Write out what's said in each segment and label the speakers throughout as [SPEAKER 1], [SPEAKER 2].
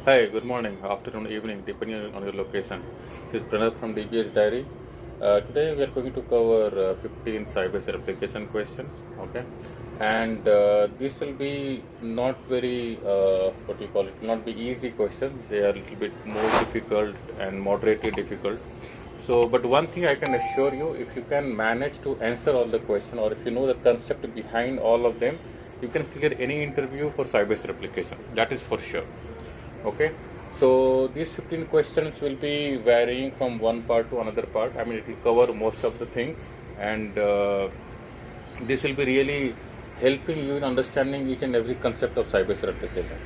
[SPEAKER 1] Hi, good morning, afternoon, evening, depending on your location. This is Pranav from DBS Diary. Today we are going to cover 15 Sybase replication questions. Okay, and this will be not very what do you call it? Not be easy questions. They are a little bit more difficult and moderately difficult. So, but one thing I can assure you, if you can manage to answer all the question, or if you know the concept behind all of them, you can clear any interview for Sybase replication. That is for sure. Okay, so these 15 questions will be varying from one part to another part. I mean, it will cover most of the things, and this will be really helping you in understanding each and every concept of Sybase replication.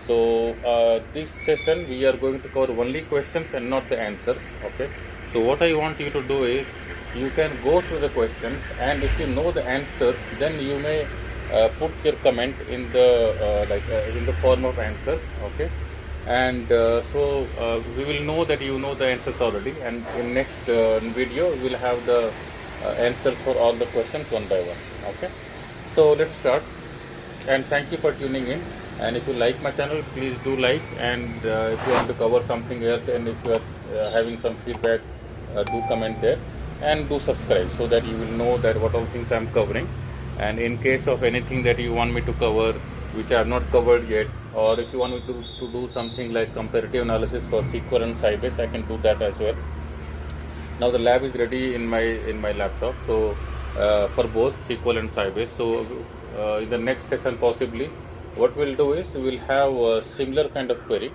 [SPEAKER 1] So this session we are going to cover only questions and not the answers. Okay, so what I want you to do is you can go through the questions, and if you know the answers, then you may put your comment in the in the form of answers. Okay, and we will know that you know the answers already, and in next video we will have the answers for all the questions one by one. Okay, so let's start, and thank you for tuning in. And if you like my channel, please do like, and if you want to cover something else, and if you are having some feedback, do comment there, and do subscribe so that you will know that what all things I am covering. And in case of anything that you want me to cover which I have not covered yet, or if you want me to do something like comparative analysis for SQL and Sybase, I can do that as well. Now the lab is ready in my laptop, so for both SQL and Sybase. So in the next session possibly, what we'll do is we'll have a similar kind of query,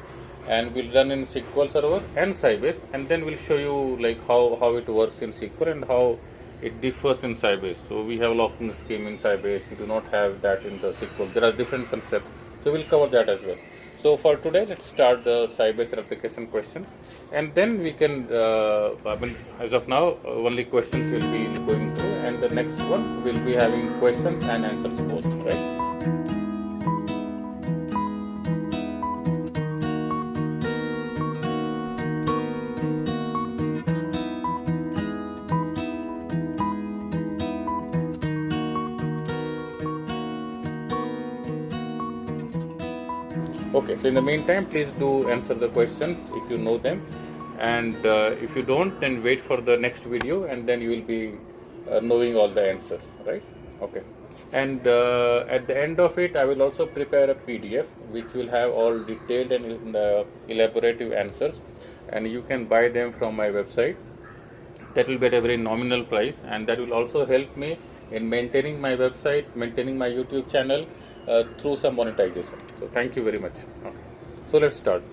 [SPEAKER 1] and we'll run in SQL Server and Sybase, and then we'll show you like how it works in SQL and how it differs in Sybase. So we have locking scheme in Sybase. We do not have that in the SQL. There are different concepts. So we'll cover that as well. So for today, let's start the Sybase replication question, and then we can. As of now, only questions will be going through, and the next one will be having questions and answers both. Right. Okay, so in the meantime, please do answer the questions if you know them, and if you don't, then wait for the next video, and then you will be knowing all the answers, right? Okay, and at the end of it, I will also prepare a PDF which will have all detailed and elaborative answers, and you can buy them from my website. That will be at a very nominal price, and that will also help me in maintaining my website, maintaining my YouTube channel through some monetization. So thank you very much. Okay, so let's start.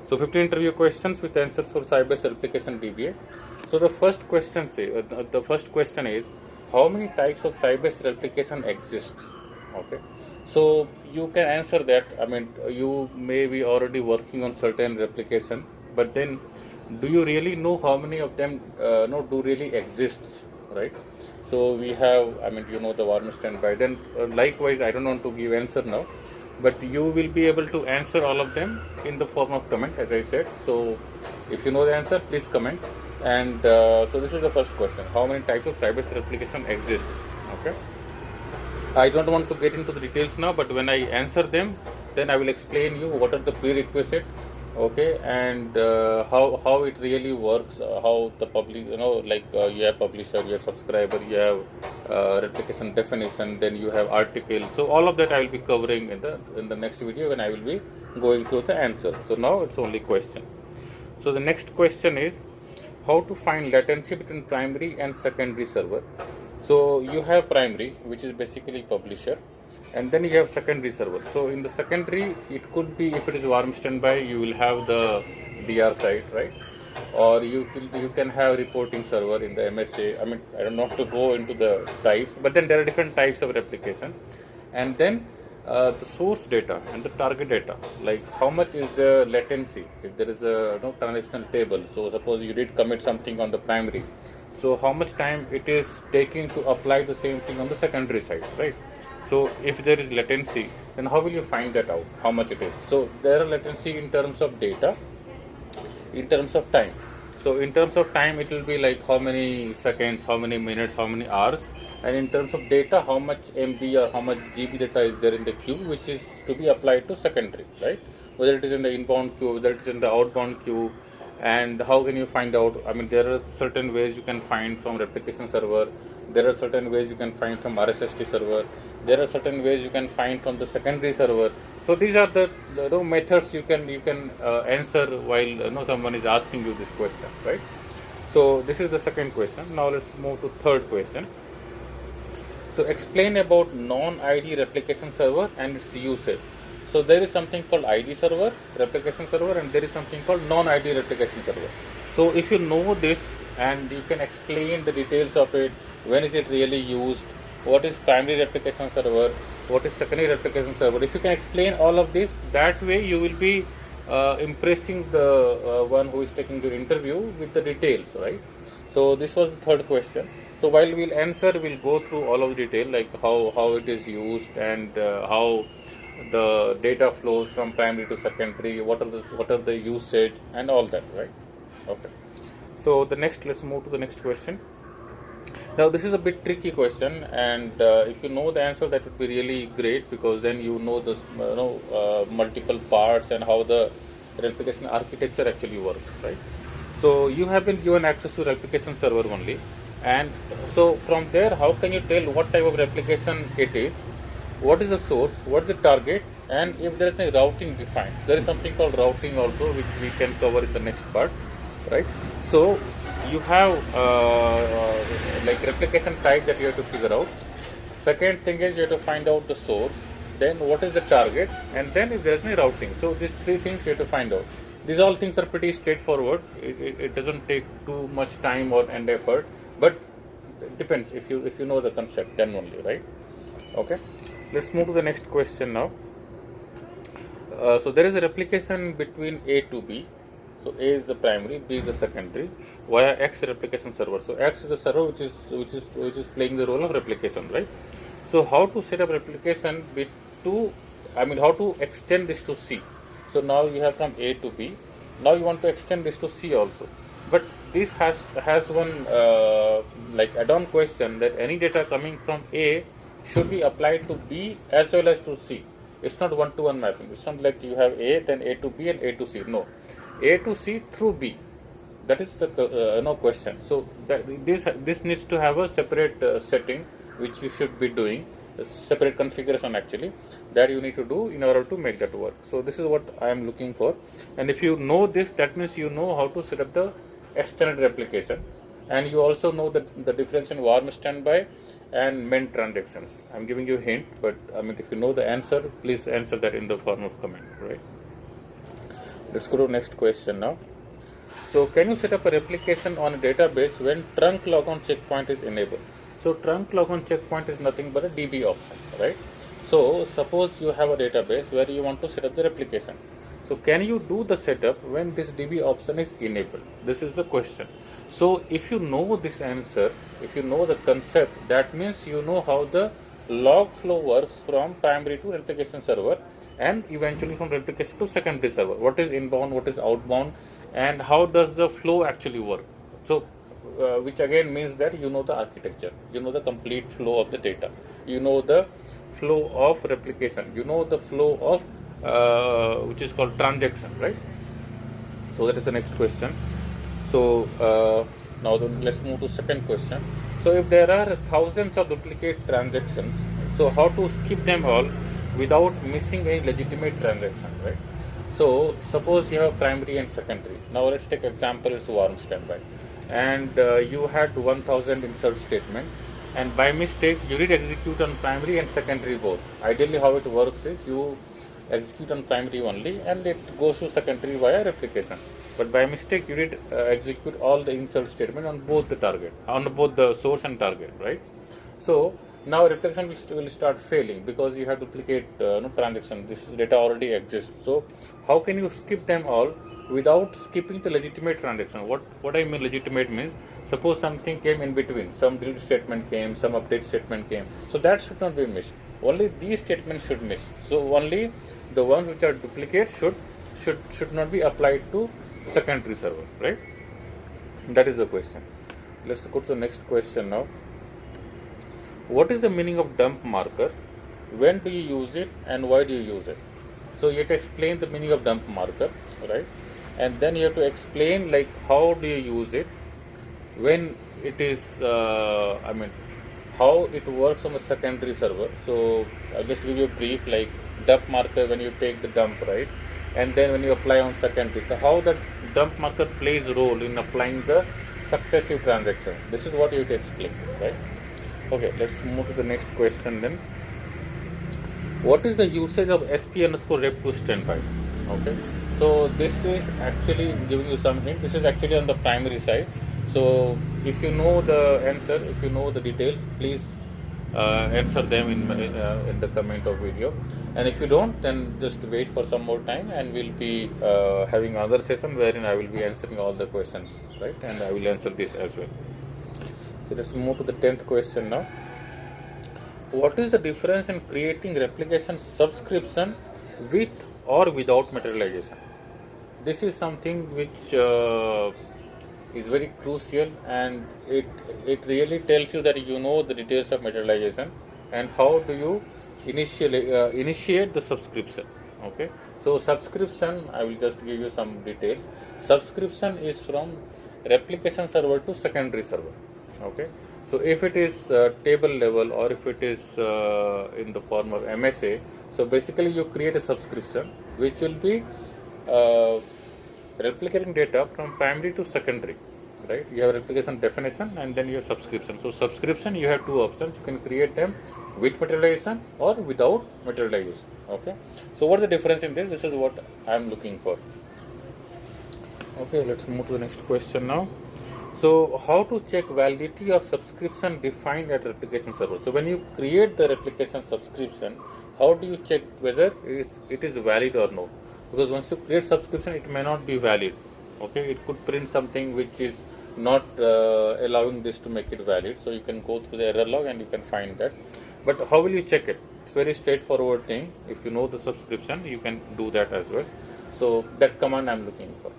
[SPEAKER 1] So 15 interview questions with answers for Sybase replication DBA. So the first question is how many types of Sybase replication exist? Okay, so you can answer that. I mean, you may be already working on certain replication, but then do you really know how many of them do really exist, right? So we have, I mean, you know, the warm standby. Then likewise, I don't want to give answer now, but you will be able to answer all of them in the form of comment, as I said. So if you know the answer, please comment. And so this is the first question: how many types of Sybase replication exist? Okay, I don't want to get into the details now, but when I answer them, then I will explain you what are the prerequisite, okay, and how it really works, how the public, you have publisher, you have subscriber, you have replication definition, then you have article. So all of that I will be covering in the next video when I will be going through the answers. So now it's only question. So the next question is how to find latency between primary and secondary server. So you have primary, which is basically publisher, and then you have secondary server. So in the secondary, it could be, if it is warm standby, you will have the DR side, right? Or you can have reporting server in the MSA. I mean, I don't know to go into the types, but then there are different types of replication, and then the source data and the target data, like how much is the latency if there is a transactional table. So suppose you did commit something on the primary, so how much time it is taking to apply the same thing on the secondary side, right? So if there is latency, then how will you find that out, how much it is? So there are latency in terms of data, in terms of time. So in terms of time, it will be like how many seconds, how many minutes, how many hours, and in terms of data, how much MB or how much GB data is there in the queue, which is to be applied to secondary, right? whether it is in the inbound queue, whether it is in the outbound queue, and how can you find out? I mean, there are certain ways you can find from replication server. There are certain ways you can find from RSST server. There are certain ways you can find from the secondary server. So these are the methods you can answer while someone is asking you this question, right? So this is the second question. Now let's move to third question. So explain about non-ID replication server and its usage. So there is something called ID server, replication server, and there is something called non-ID replication server. So if you know this and you can explain the details of it, when is it really used, what is primary replication server, what is secondary replication server, if you can explain all of this, that way you will be impressing the one who is taking your interview with the details, right? So this was the third question. So while we'll answer, we'll go through all of the detail, like how it is used and how the data flows from primary to secondary, what are the usage and all that, right? Okay. So let's move to the next question. Now this is a bit tricky question, and if you know the answer, that would be really great, because then you know the multiple parts and how the replication architecture actually works, right? So you have been given access to replication server only, and so from there, how can you tell what type of replication it is, what is the source, what is the target, and if there is any routing defined? There is something called routing also, which we can cover in the next part, right? So you have like replication type that you have to figure out. Second thing is you have to find out the source, then what is the target, and then if there is any routing. So these three things you have to find out. These all things are pretty straightforward. It doesn't take too much time and effort, but it depends if you know the concept, then only, right? Okay, let's move to the next question now. So there is a replication between A to B. So A is the primary, B is the secondary, via X replication server. So X is the server which is playing the role of replication, right? So how to set up replication how to extend this to C? So now you have from A to B. Now you want to extend this to C also. But this has one like add-on question, that any data coming from A should be applied to B as well as to C. It's not one-to-one mapping. It's not like you have A, then A to B, and A to C. No, A to C through B. That is the question. So this needs to have a separate setting, which you should be doing, a separate configuration actually, that you need to do in order to make that work. So this is what I am looking for, and if you know this, that means you know how to set up the extended replication, and you also know the difference in warm standby and mend transactions. I'm giving you a hint, but I mean, if you know the answer, please answer that in the form of comment, right? Let's go to the next question now. So can you set up a replication on a database when trunk logon checkpoint is enabled? So trunk logon checkpoint is nothing but a DB option, right? So suppose you have a database where you want to set up the replication. So can you do the setup when this DB option is enabled? This is the question. So if you know this answer, if you know the concept, that means you know how the log flow works from primary to replication server, and eventually from replication to secondary server. What is inbound, what is outbound, and how does the flow actually work? So which again means that you know the architecture, you know the complete flow of the data, you know the flow of replication, you know the flow of which is called transaction, right? So that is the next question. So now let's move to second question. So if there are thousands of duplicate transactions, so how to skip them all without missing any legitimate transaction, right? So suppose you have primary and secondary. Now let's take example, it's warm standby, and you had 1000 insert statement, and by mistake you did execute on primary and secondary both. Ideally how it works is you execute on primary only and it goes to secondary via replication, but by mistake you did execute all the insert statement on both the target, on both the source and target, right? So now replication will start failing because you have duplicate transaction. This data already exists. So how can you skip them all without skipping the legitimate transaction? What I mean legitimate means, suppose something came in between, some delete statement came, some update statement came, so that should not be missed. Only these statements should miss. So only the ones which are duplicate should not be applied to secondary server, right? That is the question. Let's go to the next question now. What is the meaning of dump marker? When do you use it and why do you use it? So you have to explain the meaning of dump marker, right? And then you have to explain like how do you use it, when it is, how it works on the secondary server. So I'll just give you a brief, like dump marker when you take the dump, right? And then when you apply on secondary, so how the dump marker plays a role in applying the successive transaction. This is what you have to explain, right? Okay, let's move to the next question then. What is the usage of SP underscore rep to standby? Okay, so this is actually giving you some hint. This is actually on the primary side. So if you know the answer, if you know the details, please answer them in the comment of video. And if you don't, then just wait for some more time, and we'll be having another session wherein I will be answering all the questions, right? And I will answer this as well. So let's move to the 10th question now. What is the difference in creating replication subscription with or without materialization? This is something which is very crucial, and it really tells you that you know the details of materialization and how do you initiate the subscription. Okay, so subscription, I will just give you some details. Subscription is from replication server to secondary server. Okay, so if it is table level, or if it is in the form of MSA, so basically you create a subscription which will be replicating data from primary to secondary, right? You have replication definition and then you have subscription. So subscription, you have two options. You can create them with materialization or without materialization. Okay, so what's the difference in this? This is what I am looking for. Okay, let's move to the next question now. So how to check validity of subscription defined at replication server? So when you create the replication subscription, how do you check whether it is valid or no? Because once you create subscription, it may not be valid. Okay, it could print something which is not allowing this to make it valid. So you can go through the error log and you can find that. But how will you check it? It's very straightforward thing. If you know the subscription, you can do that as well. So that command I'm looking for.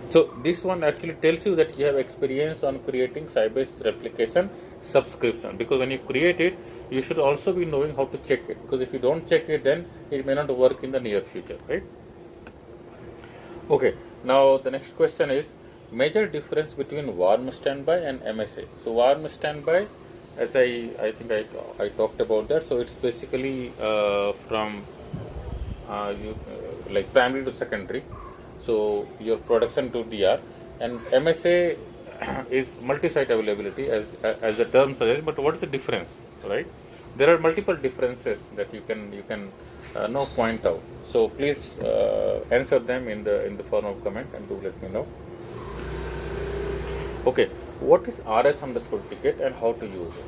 [SPEAKER 1] So this one actually tells you that you have experience on creating Sybase replication subscription, because when you create it, you should also be knowing how to check it, because if you don't check it, then it may not work in the near future, right? Okay, now the next question is major difference between warm standby and MSA. So warm standby, as I think I talked about that. So it's basically from like primary to secondary. So your production to DR, and MSA is multi-site availability as the term suggests. But what is the difference, right? There are multiple differences that you can now point out. So please answer them in the form of comment and do let me know. Okay, what is RS underscore ticket and how to use it?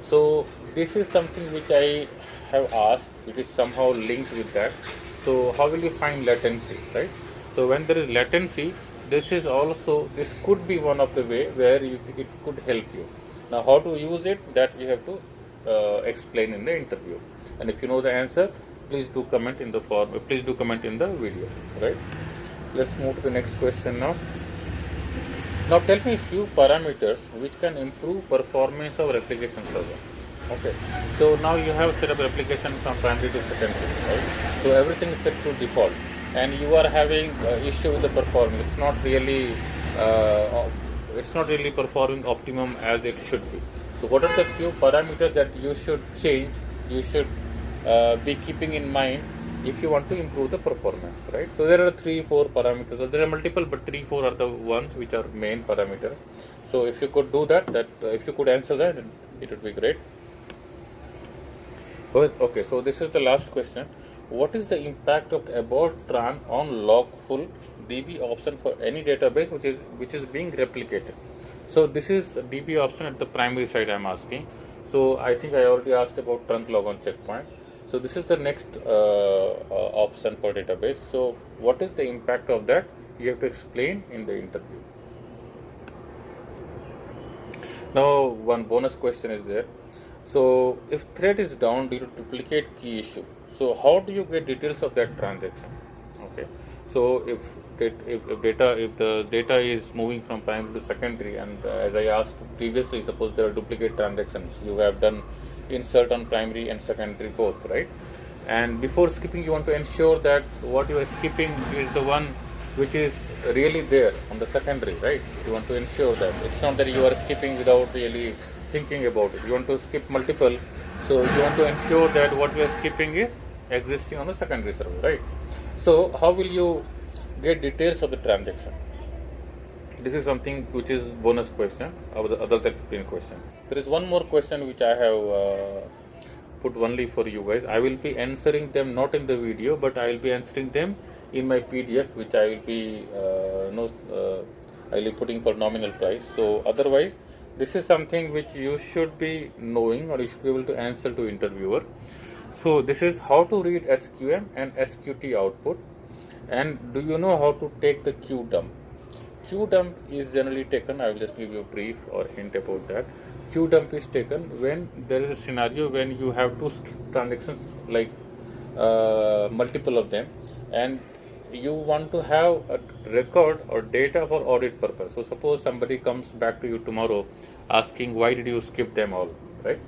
[SPEAKER 1] So this is something which I have asked, which is somehow linked with that. So how will you find latency, right? So when there is latency, this could be one of the way where it could help you. Now how to use it, that we have to explain in the interview. And if you know the answer, please do comment in the form. Please do comment in the video. Right? Let's move to the next question now. Now tell me a few parameters which can improve performance of replication server. Okay. So now you have set up replication from primary to secondary. Right? So everything is set to default, and you are having issue with the performance. It's not really performing optimum as it should be. So what are the few parameters that you should change, you should be keeping in mind if you want to improve the performance, right? So there are 3-4 parameters, or there are multiple, but 3-4 are the ones which are main parameters. So if you could do that, if you could answer that, then it would be great. Okay, so this is the last question. What is the impact of abort tran on logful DB option for any database which is being replicated? So this is DB option at the primary side I'm asking. So I think I already asked about trunk log on checkpoint. So this is the next option for database. So what is the impact of that? You have to explain in the interview. Now one bonus question is there. So if thread is down due to duplicate key issue, so how do you get details of that transaction? Okay, so if the data is moving from primary to secondary, and as I asked previously, suppose there are duplicate transactions, you have done insert on primary and secondary both, right? and before skipping you want to ensure that what you are skipping is the one which is really there on the secondary, right? You want to ensure that it's not that you are skipping without really thinking about it. You want to skip multiple, so you want to ensure that what you are skipping is existing on the secondary server, right? So how will you get details of the transaction? This is something which is bonus question of the other than 15 question. There is one more question which I have put only for you guys. I will be answering them not in the video, but I will be answering them in my PDF, which I will be I will be putting for nominal price. So otherwise, this is something which you should be knowing, or you should be able to answer to interviewer. So this is how to read SQM and SQT output, and do you know how to take the Q dump? Q dump is generally taken, I will just give you a brief or hint about that. Q dump is taken when there is a scenario when you have two transactions, like multiple of them, and you want to have a record or data for audit purpose. So suppose somebody comes back to you tomorrow asking why did you skip them all, right?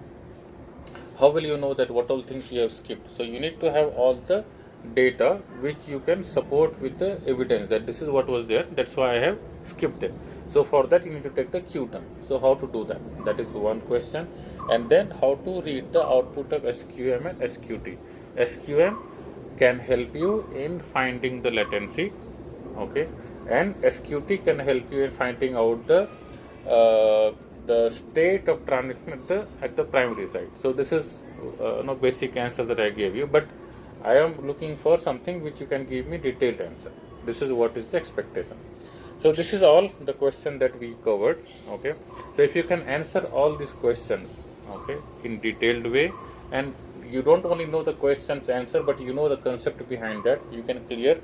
[SPEAKER 1] How will you know that what all things you have skipped? So you need to have all the data which you can support with the evidence that this is what was there, that's why I have skipped them. So for that you need to take the Q dump. So how to do that? That is one question. And then how to read the output of SQM and SQT. SQM can help you in finding the latency, okay, and SQT can help you in finding out the state of transaction at the primary side. So this is no basic answer that I gave you, but I am looking for something which you can give me detailed answer. This is what is the expectation. So this is all the question that we covered, okay. So if you can answer all these questions, okay, in detailed way, and you don't only know the questions answer, but you know the concept behind that, you can clear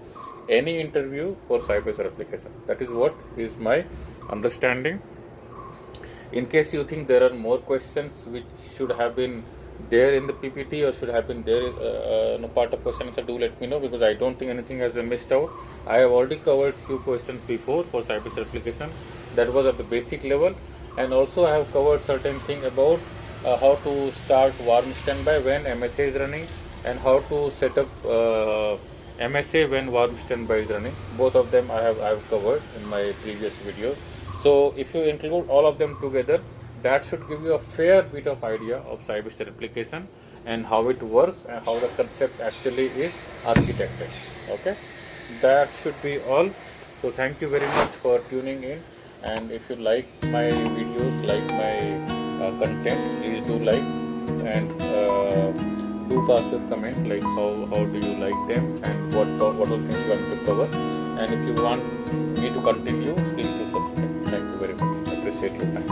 [SPEAKER 1] any interview for Sybase Replication. That is what is my understanding. In case you think there are more questions which should have been there in the PPT or should have been there no part of question answer, do let me know, because I don't think anything has been missed out. I have already covered few questions before for Sybase Replication, that was at the basic level, and also I have covered certain thing about how to start warm standby when MSA is running, and how to set up MSA when warm standby is running. Both of them I have covered in my previous video. So if you include all of them together, that should give you a fair bit of idea of Sybase Replication and how it works and how the concept actually is architected. Okay, that should be all. So thank you very much for tuning in, and if you like my videos, like my content, please do like, and do pass your comment like how do you like them and what all things you want to cover. And if you want me to continue, please do subscribe. Thank you very much. I appreciate your time.